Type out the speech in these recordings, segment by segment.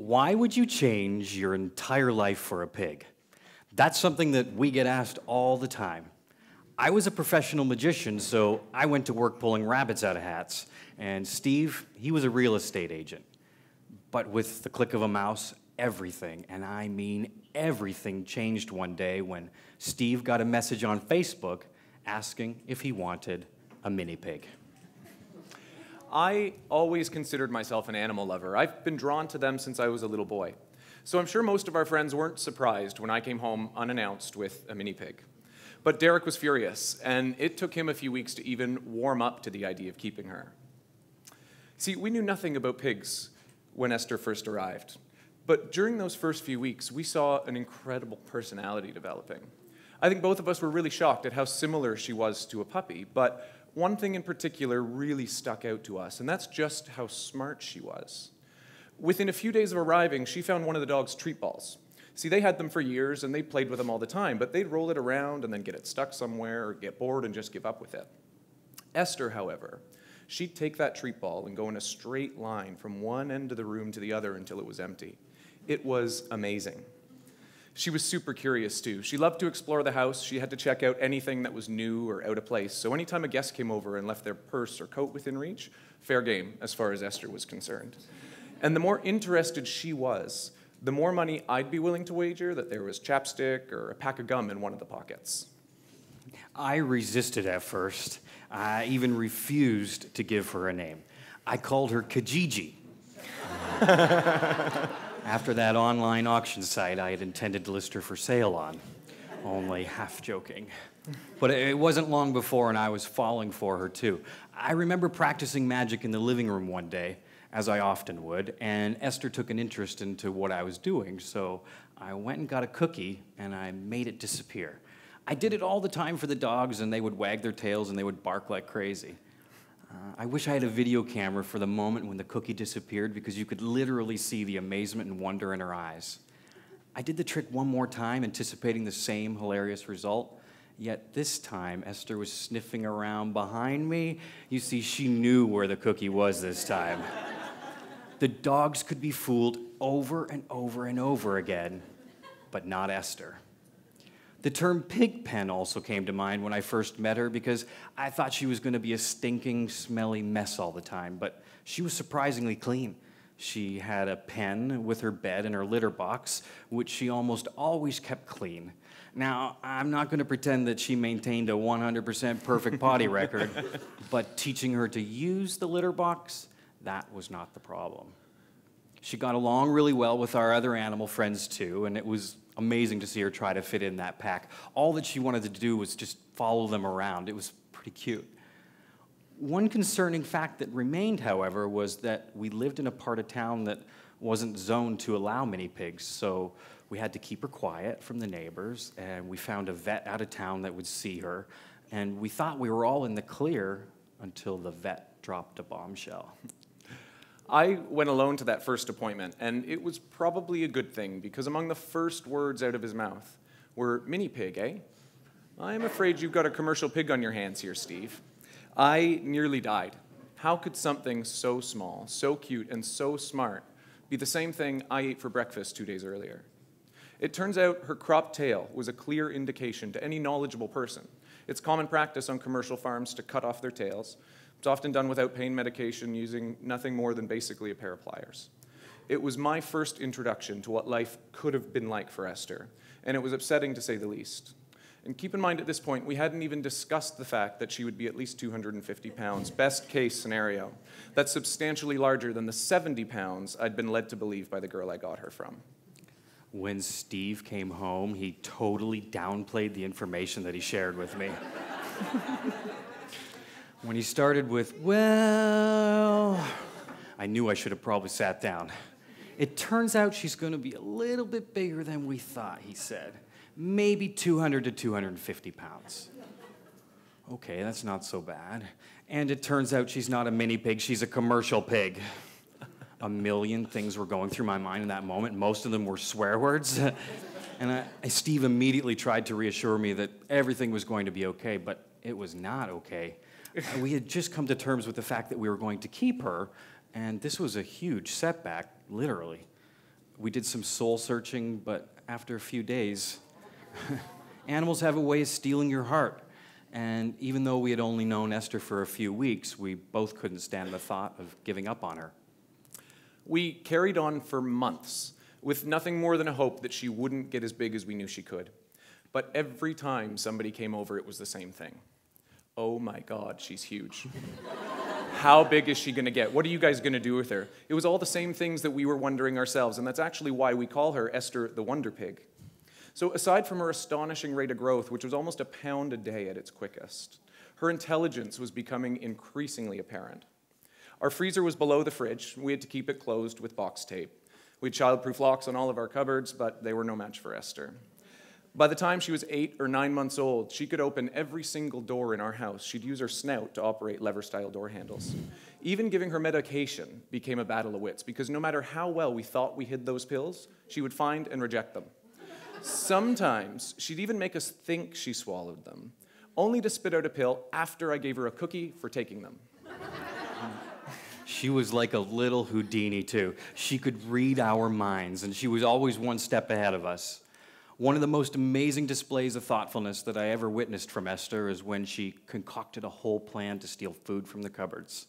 Why would you change your entire life for a pig? That's something that we get asked all the time. I was a professional magician, so I went to work pulling rabbits out of hats. And Steve, he was a real estate agent. But with the click of a mouse, everything, and I mean everything, changed one day when Steve got a message on Facebook asking if he wanted a mini pig. I always considered myself an animal lover. I've been drawn to them since I was a little boy. So I'm sure most of our friends weren't surprised when I came home unannounced with a mini pig. But Derek was furious, and it took him a few weeks to even warm up to the idea of keeping her. See, we knew nothing about pigs when Esther first arrived. But during those first few weeks, we saw an incredible personality developing. I think both of us were really shocked at how similar she was to a puppy, but one thing in particular really stuck out to us, and that's just how smart she was. Within a few days of arriving, she found one of the dog's treat balls. See, they had them for years, and they played with them all the time, but they'd roll it around and then get it stuck somewhere or get bored and just give up with it. Esther, however, she'd take that treat ball and go in a straight line from one end of the room to the other until it was empty. It was amazing. She was super curious, too. She loved to explore the house. She had to check out anything that was new or out of place. So anytime a guest came over and left their purse or coat within reach, fair game, as far as Esther was concerned. And the more interested she was, the more money I'd be willing to wager that there was chapstick or a pack of gum in one of the pockets. I resisted at first. I even refused to give her a name. I called her Kijiji. After that online auction site I had intended to list her for sale on. Only half joking. But it wasn't long before and I was falling for her too. I remember practicing magic in the living room one day, as I often would, and Esther took an interest into what I was doing, so I went and got a cookie and I made it disappear. I did it all the time for the dogs and they would wag their tails and they would bark like crazy. I wish I had a video camera for the moment when the cookie disappeared because you could literally see the amazement and wonder in her eyes. I did the trick one more time, anticipating the same hilarious result, yet this time Esther was sniffing around behind me. You see, she knew where the cookie was this time. The dogs could be fooled over and over and over again, but not Esther. The term pig pen also came to mind when I first met her because I thought she was going to be a stinking, smelly mess all the time, but she was surprisingly clean. She had a pen with her bed and her litter box, which she almost always kept clean. Now, I'm not going to pretend that she maintained a 100% perfect potty record, but teaching her to use the litter box, that was not the problem. She got along really well with our other animal friends too, and it was amazing to see her try to fit in that pack. All that she wanted to do was just follow them around. It was pretty cute. One concerning fact that remained, however, was that we lived in a part of town that wasn't zoned to allow mini pigs, so we had to keep her quiet from the neighbors, and we found a vet out of town that would see her, and we thought we were all in the clear until the vet dropped a bombshell. I went alone to that first appointment, and it was probably a good thing, because among the first words out of his mouth were, "Mini pig, eh? I'm afraid you've got a commercial pig on your hands here, Steve." I nearly died. How could something so small, so cute, and so smart be the same thing I ate for breakfast 2 days earlier? It turns out her cropped tail was a clear indication to any knowledgeable person. It's common practice on commercial farms to cut off their tails. It's often done without pain medication, using nothing more than basically a pair of pliers. It was my first introduction to what life could have been like for Esther, and it was upsetting to say the least. And keep in mind at this point, we hadn't even discussed the fact that she would be at least 250 pounds, best case scenario. That's substantially larger than the 70 pounds I'd been led to believe by the girl I got her from. When Steve came home, he totally downplayed the information that he shared with me. When he started with, "Well," I knew I should have probably sat down. "It turns out she's going to be a little bit bigger than we thought," he said. "Maybe 200 to 250 pounds. Okay, that's not so bad. And it turns out she's not a mini pig, she's a commercial pig." A million things were going through my mind in that moment. Most of them were swear words. And Steve immediately tried to reassure me that everything was going to be okay, but it was not okay. We had just come to terms with the fact that we were going to keep her, and this was a huge setback, literally. We did some soul searching, but after a few days, animals have a way of stealing your heart. And even though we had only known Esther for a few weeks, we both couldn't stand the thought of giving up on her. We carried on for months with nothing more than a hope that she wouldn't get as big as we knew she could. But every time somebody came over, it was the same thing. Oh my God, she's huge. How big is she gonna get? What are you guys gonna do with her? It was all the same things that we were wondering ourselves, and that's actually why we call her Esther the Wonder Pig. So aside from her astonishing rate of growth, which was almost a pound a day at its quickest, her intelligence was becoming increasingly apparent. Our freezer was below the fridge. We had to keep it closed with box tape. We had childproof locks on all of our cupboards, but they were no match for Esther. By the time she was 8 or 9 months old, she could open every single door in our house. She'd use her snout to operate lever-style door handles. Even giving her medication became a battle of wits, because no matter how well we thought we hid those pills, she would find and reject them. Sometimes she'd even make us think she swallowed them, only to spit out a pill after I gave her a cookie for taking them. She was like a little Houdini, too. She could read our minds, and she was always one step ahead of us. One of the most amazing displays of thoughtfulness that I ever witnessed from Esther is when she concocted a whole plan to steal food from the cupboards.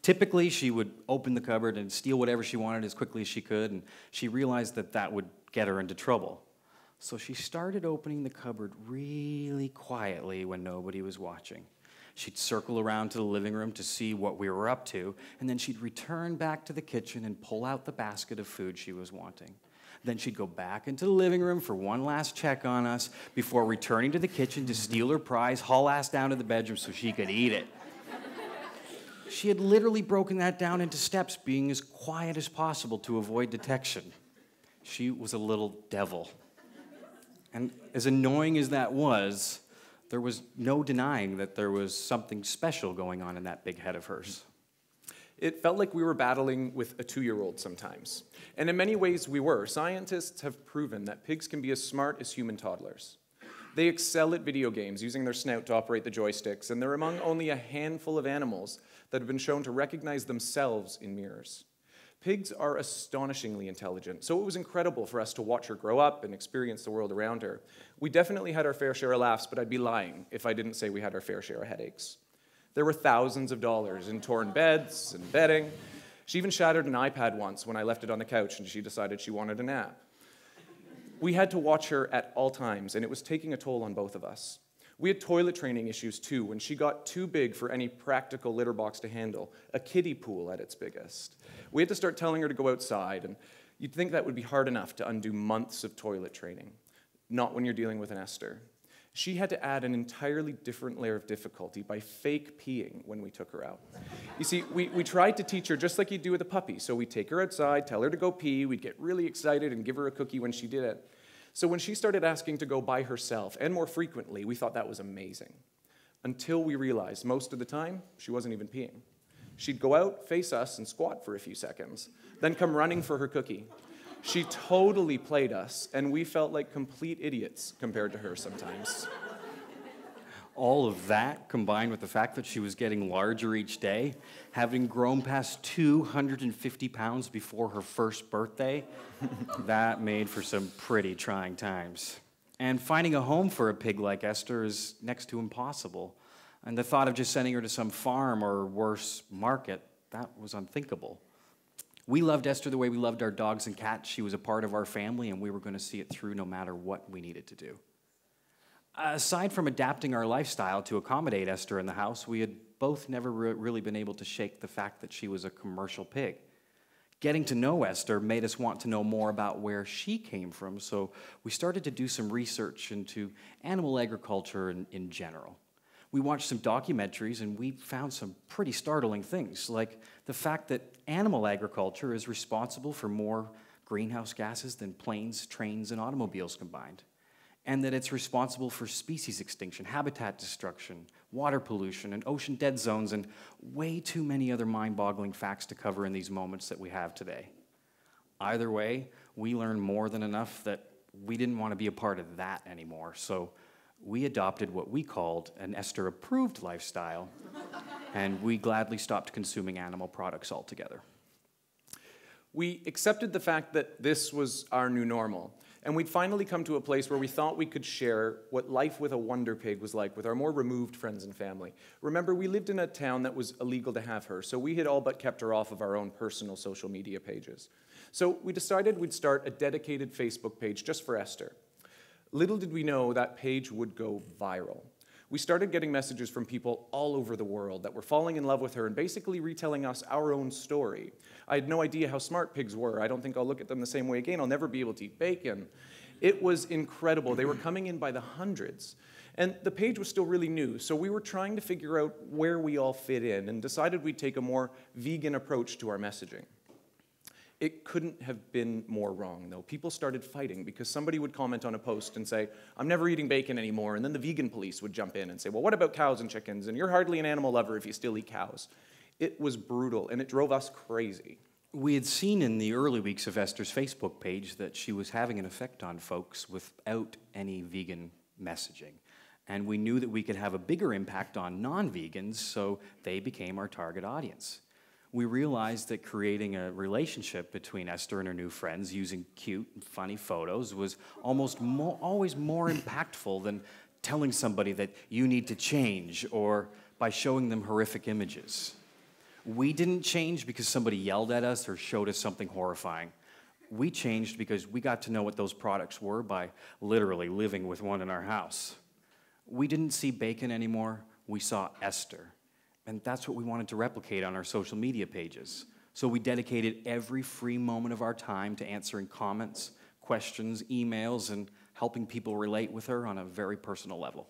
Typically, she would open the cupboard and steal whatever she wanted as quickly as she could, and she realized that that would get her into trouble. So she started opening the cupboard really quietly when nobody was watching. She'd circle around to the living room to see what we were up to, and then she'd return back to the kitchen and pull out the basket of food she was wanting. Then she'd go back into the living room for one last check on us before returning to the kitchen to steal her prize, haul ass down to the bedroom so she could eat it. She had literally broken that down into steps, being as quiet as possible to avoid detection. She was a little devil. And as annoying as that was, there was no denying that there was something special going on in that big head of hers. It felt like we were battling with a 2-year-old sometimes. And in many ways we were. Scientists have proven that pigs can be as smart as human toddlers. They excel at video games, using their snout to operate the joysticks, and they're among only a handful of animals that have been shown to recognize themselves in mirrors. Pigs are astonishingly intelligent, so it was incredible for us to watch her grow up and experience the world around her. We definitely had our fair share of laughs, but I'd be lying if I didn't say we had our fair share of headaches. There were thousands of dollars in torn beds and bedding. She even shattered an iPad once when I left it on the couch and she decided she wanted a nap. We had to watch her at all times, and it was taking a toll on both of us. We had toilet training issues too when she got too big for any practical litter box to handle, a kiddie pool at its biggest. We had to start telling her to go outside, and you'd think that would be hard enough to undo months of toilet training. Not when you're dealing with an Esther. She had to add an entirely different layer of difficulty by fake peeing when we took her out. You see, we tried to teach her just like you'd do with a puppy. So we'd take her outside, tell her to go pee, we'd get really excited and give her a cookie when she did it. So when she started asking to go by herself, and more frequently, we thought that was amazing. Until we realized most of the time, she wasn't even peeing. She'd go out, face us, and squat for a few seconds, then come running for her cookie. She totally played us, and we felt like complete idiots compared to her sometimes. All of that, combined with the fact that she was getting larger each day, having grown past 250 pounds before her first birthday, that made for some pretty trying times. And finding a home for a pig like Esther is next to impossible. And the thought of just sending her to some farm or worse, market, that was unthinkable. We loved Esther the way we loved our dogs and cats. She was a part of our family, and we were going to see it through no matter what we needed to do. Aside from adapting our lifestyle to accommodate Esther in the house, we had both never really been able to shake the fact that she was a commercial pig. Getting to know Esther made us want to know more about where she came from, so we started to do some research into animal agriculture in general. We watched some documentaries, and we found some pretty startling things, like the fact that animal agriculture is responsible for more greenhouse gases than planes, trains, and automobiles combined, and that it's responsible for species extinction, habitat destruction, water pollution, and ocean dead zones, and way too many other mind-boggling facts to cover in these moments that we have today. Either way, we learned more than enough that we didn't want to be a part of that anymore, so we adopted what we called an Esther-approved lifestyle, and we gladly stopped consuming animal products altogether. We accepted the fact that this was our new normal, and we'd finally come to a place where we thought we could share what life with a wonder pig was like with our more removed friends and family. Remember, we lived in a town that was illegal to have her, so we had all but kept her off of our own personal social media pages. So we decided we'd start a dedicated Facebook page just for Esther. Little did we know that page would go viral. We started getting messages from people all over the world that were falling in love with her and basically retelling us our own story. I had no idea how smart pigs were. I don't think I'll look at them the same way again. I'll never be able to eat bacon. It was incredible. They were coming in by the hundreds. And the page was still really new, so we were trying to figure out where we all fit in and decided we'd take a more vegan approach to our messaging. It couldn't have been more wrong, though. People started fighting because somebody would comment on a post and say, "I'm never eating bacon anymore," and then the vegan police would jump in and say, "Well, what about cows and chickens? And you're hardly an animal lover if you still eat cows." It was brutal, and it drove us crazy. We had seen in the early weeks of Esther's Facebook page that she was having an effect on folks without any vegan messaging. And we knew that we could have a bigger impact on non-vegans, so they became our target audience. We realized that creating a relationship between Esther and her new friends using cute and funny photos was always more impactful than telling somebody that you need to change or by showing them horrific images. We didn't change because somebody yelled at us or showed us something horrifying. We changed because we got to know what those products were by literally living with one in our house. We didn't see bacon anymore, we saw Esther. And that's what we wanted to replicate on our social media pages. So we dedicated every free moment of our time to answering comments, questions, emails, and helping people relate with her on a very personal level.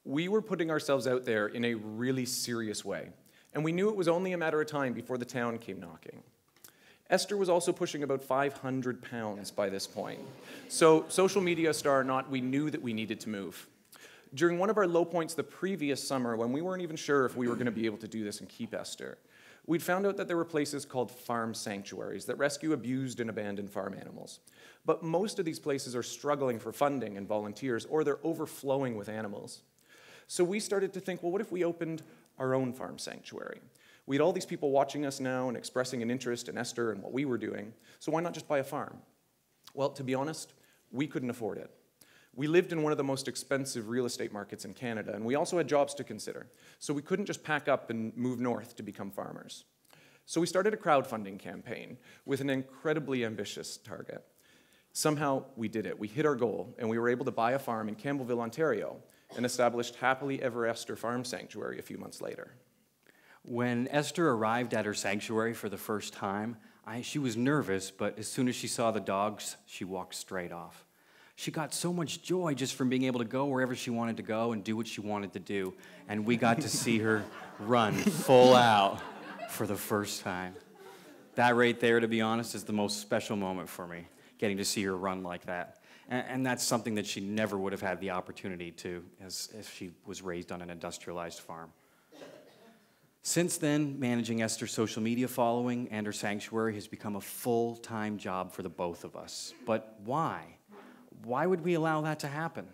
We were putting ourselves out there in a really serious way, and we knew it was only a matter of time before the town came knocking. Esther was also pushing about 500 pounds by this point. So social media star or not, we knew that we needed to move. During one of our low points the previous summer, when we weren't even sure if we were going to be able to do this and keep Esther, we'd found out that there were places called farm sanctuaries that rescue abused and abandoned farm animals. But most of these places are struggling for funding and volunteers, or they're overflowing with animals. So we started to think, well, what if we opened our own farm sanctuary? We had all these people watching us now and expressing an interest in Esther and what we were doing, so why not just buy a farm? Well, to be honest, we couldn't afford it. We lived in one of the most expensive real estate markets in Canada, and we also had jobs to consider, so we couldn't just pack up and move north to become farmers. So we started a crowdfunding campaign with an incredibly ambitious target. Somehow we did it. We hit our goal, and we were able to buy a farm in Campbellville, Ontario, and established Happily Ever Esther Farm Sanctuary a few months later. When Esther arrived at her sanctuary for the first time, she was nervous, but as soon as she saw the dogs, she walked straight off. She got so much joy just from being able to go wherever she wanted to go and do what she wanted to do. And we got to see her run full out for the first time. That right there, to be honest, is the most special moment for me, getting to see her run like that. And that's something that she never would have had the opportunity to as if she was raised on an industrialized farm. Since then, managing Esther's social media following and her sanctuary has become a full-time job for the both of us. But why? Why would we allow that to happen?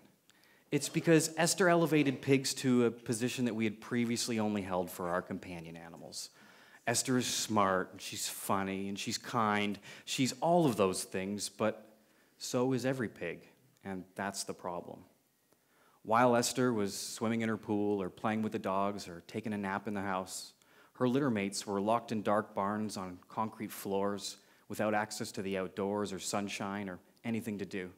It's because Esther elevated pigs to a position that we had previously only held for our companion animals. Esther is smart, and she's funny, and she's kind. She's all of those things, but so is every pig, and that's the problem. While Esther was swimming in her pool or playing with the dogs or taking a nap in the house, her litter mates were locked in dark barns on concrete floors without access to the outdoors or sunshine or anything to do.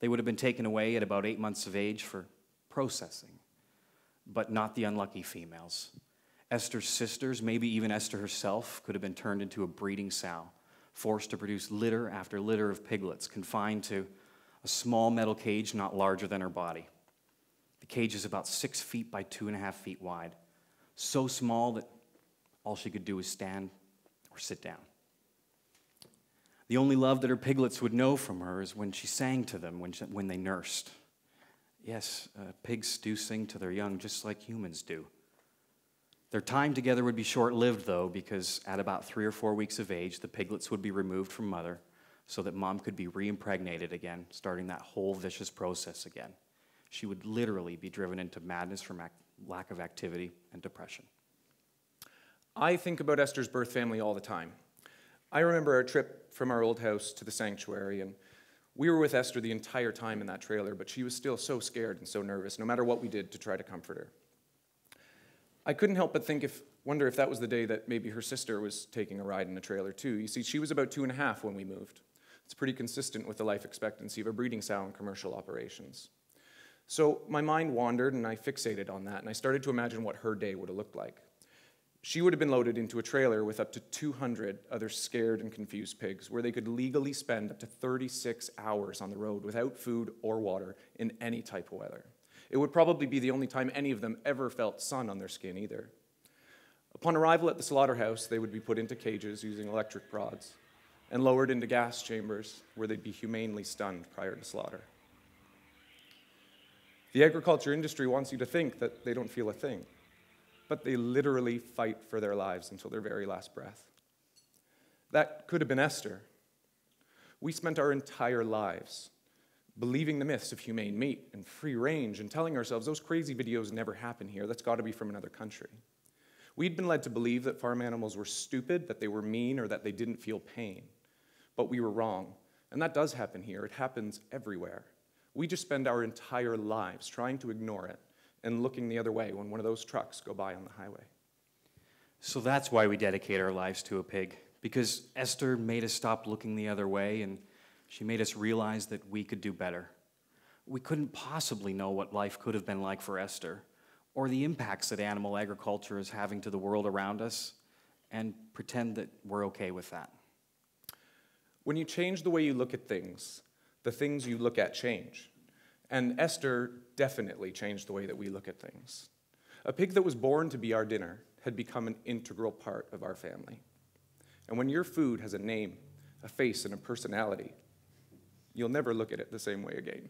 They would have been taken away at about 8 months of age for processing, but not the unlucky females. Esther's sisters, maybe even Esther herself, could have been turned into a breeding sow, forced to produce litter after litter of piglets, confined to a small metal cage not larger than her body. The cage is about 6 feet by 2.5 feet wide, so small that all she could do was stand or sit down. The only love that her piglets would know from her is when she sang to them when they nursed. Yes, pigs do sing to their young just like humans do. Their time together would be short-lived, though, because at about 3 or 4 weeks of age, the piglets would be removed from mother so that mom could be re-impregnated again, starting that whole vicious process again. She would literally be driven into madness from lack of activity and depression. I think about Esther's birth family all the time. I remember our trip from our old house to the sanctuary, and we were with Esther the entire time in that trailer, but she was still so scared and so nervous, no matter what we did to try to comfort her. I couldn't help but wonder if that was the day that maybe her sister was taking a ride in the trailer too. You see, she was about 2.5 when we moved. It's pretty consistent with the life expectancy of a breeding sow in commercial operations. So my mind wandered, and I fixated on that, and I started to imagine what her day would have looked like. She would have been loaded into a trailer with up to 200 other scared and confused pigs, where they could legally spend up to 36 hours on the road without food or water in any type of weather. It would probably be the only time any of them ever felt sun on their skin either. Upon arrival at the slaughterhouse, they would be put into cages using electric prods and lowered into gas chambers where they'd be humanely stunned prior to slaughter. The agriculture industry wants you to think that they don't feel a thing, but they literally fight for their lives until their very last breath. That could have been Esther. We spent our entire lives believing the myths of humane meat and free range and telling ourselves those crazy videos never happen here, that's got to be from another country. We'd been led to believe that farm animals were stupid, that they were mean, or that they didn't feel pain. But we were wrong, and that does happen here. It happens everywhere. We just spend our entire lives trying to ignore it and looking the other way when one of those trucks go by on the highway. So that's why we dedicate our lives to a pig, because Esther made us stop looking the other way, and she made us realize that we could do better. We couldn't possibly know what life could have been like for Esther, or the impacts that animal agriculture is having to the world around us, and pretend that we're okay with that. When you change the way you look at things, the things you look at change. And Esther definitely changed the way that we look at things. A pig that was born to be our dinner had become an integral part of our family. And when your food has a name, a face, and a personality, you'll never look at it the same way again.